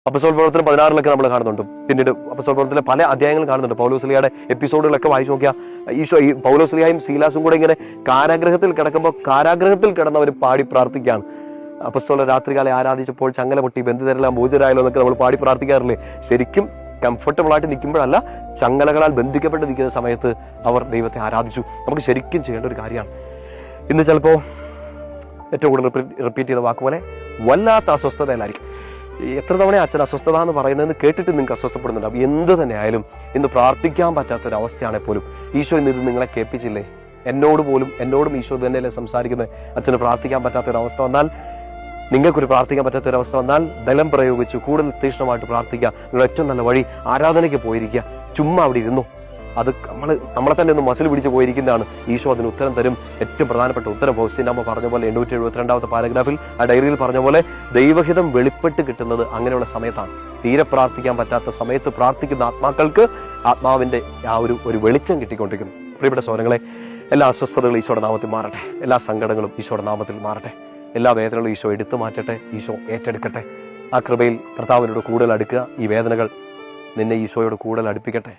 അപ്പോസ്തല പ്രവർത്തനം 16 നമ്മൾ കാണുന്നുണ്ട്. പിന്നീട് അപ്പോസ്തല പ്രവർത്തനത്തിലെ പല അധ്യായങ്ങളും കാണുന്നുണ്ട്. പൗലോസ്ലീഹയുടെ എപ്പിസോഡുകളൊക്കെ വായിച്ചു നോക്കിയാൽ ഈ പൗലോസ്ലീഹയും സീലാസും കൂടെ ഇങ്ങനെ കാരാഗ്രഹത്തിൽ കിടക്കുമ്പോൾ കാരാഗ്രഹത്തിൽ കിടന്നവർ പാടി പ്രാർത്ഥിക്കുകയാണ്. അപ്പോസ്തലർ രാത്രികാലം ആരാധിച്ചപ്പോൾ ചങ്ങല പൊട്ടി, ബന്ധിതരെല്ലാം മോചിതരായല്ലോ എന്നൊക്കെ നമ്മൾ പാടി പ്രാർത്ഥിക്കാറില്ലേ? ശരിക്കും കംഫർട്ടബിൾ ആയിട്ട് നിൽക്കുമ്പോഴല്ല, ചങ്ങലകളാൽ ബന്ധിക്കപ്പെട്ട് നിൽക്കുന്ന സമയത്ത് അവർ ദൈവത്തെ ആരാധിച്ചു. നമുക്ക് ശരിക്കും ചെയ്യേണ്ട ഒരു കാര്യമാണ്. ഇന്ന് ചിലപ്പോൾ ഏറ്റവും കൂടുതൽ റിപ്പീറ്റ് ചെയ്ത വാക്കുപോലെ വല്ലാത്ത അസ്വസ്ഥതയിലായിരിക്കും. എത്ര തവണ അച്ഛൻ അസ്വസ്ഥത എന്ന് പറയുന്നതെന്ന് കേട്ടിട്ട് നിങ്ങൾക്ക് അസ്വസ്ഥപ്പെടുന്നുണ്ട്. അപ്പോൾ എന്ത് തന്നെ ആയാലും ഇന്ന് പ്രാർത്ഥിക്കാൻ പറ്റാത്തൊരവസ്ഥയാണെങ്കിൽ പോലും ഈശോ ഇന്ന് ഇത് നിങ്ങളെ കേൾപ്പിച്ചില്ലേ? എന്നോടും ഈശോ തന്നെയല്ലേ സംസാരിക്കുന്നത്? അച്ഛന് പ്രാർത്ഥിക്കാൻ പറ്റാത്തൊരവസ്ഥ വന്നാൽ, നിങ്ങൾക്കൊരു പ്രാർത്ഥിക്കാൻ പറ്റാത്തൊരവസ്ഥ വന്നാൽ ബലം പ്രയോഗിച്ചു കൂടുതൽ തീക്ഷ്ണമായിട്ട് പ്രാർത്ഥിക്കുക. നിങ്ങളുടെ ഏറ്റവും നല്ല വഴി ആരാധനയ്ക്ക് പോയിരിക്കുക. ചുമ്മാ അവിടെ ഇരുന്നു. അത് നമ്മളെ തന്നെ ഒന്ന് മസിൽ പിടിച്ച് പോയിരിക്കുന്നതാണ്. ഈശോ അതിന് ഉത്തരം തരും. ഏറ്റവും പ്രധാനപ്പെട്ട ഉത്തരം ഫൗസ്റ്റീൻ്റെ അമ്മ പറഞ്ഞ പോലെ 872 പാരഗ്രാഫിൽ ആ ഡയറിയിൽ പറഞ്ഞ പോലെ ദൈവഹിതം വെളിപ്പെട്ട് കിട്ടുന്നത് അങ്ങനെയുള്ള സമയത്താണ്. തീരെ പ്രാർത്ഥിക്കാൻ പറ്റാത്ത സമയത്ത് പ്രാർത്ഥിക്കുന്ന ആത്മാക്കൾക്ക് ആത്മാവിൻ്റെ ആ ഒരു വെളിച്ചം കിട്ടിക്കൊണ്ടിരിക്കുന്നു. പ്രിയപ്പെട്ട സഹോദരങ്ങളെ, എല്ലാ അസ്വസ്ഥതകളും ഈശോയുടെ നാമത്തിൽ മാറട്ടെ. എല്ലാ സങ്കടങ്ങളും ഈശോയുടെ നാമത്തിൽ മാറട്ടെ. എല്ലാ വേദനകളും ഈശോ എടുത്തു മാറ്റട്ടെ. ഈശോ ഏറ്റെടുക്കട്ടെ. ആ കൃപയിൽ കർത്താവിനോട് കൂടുതൽ അടുക്കുക. ഈ വേദനകൾ നിന്നെ ഈശോയോട് കൂടുതൽ അടുപ്പിക്കട്ടെ.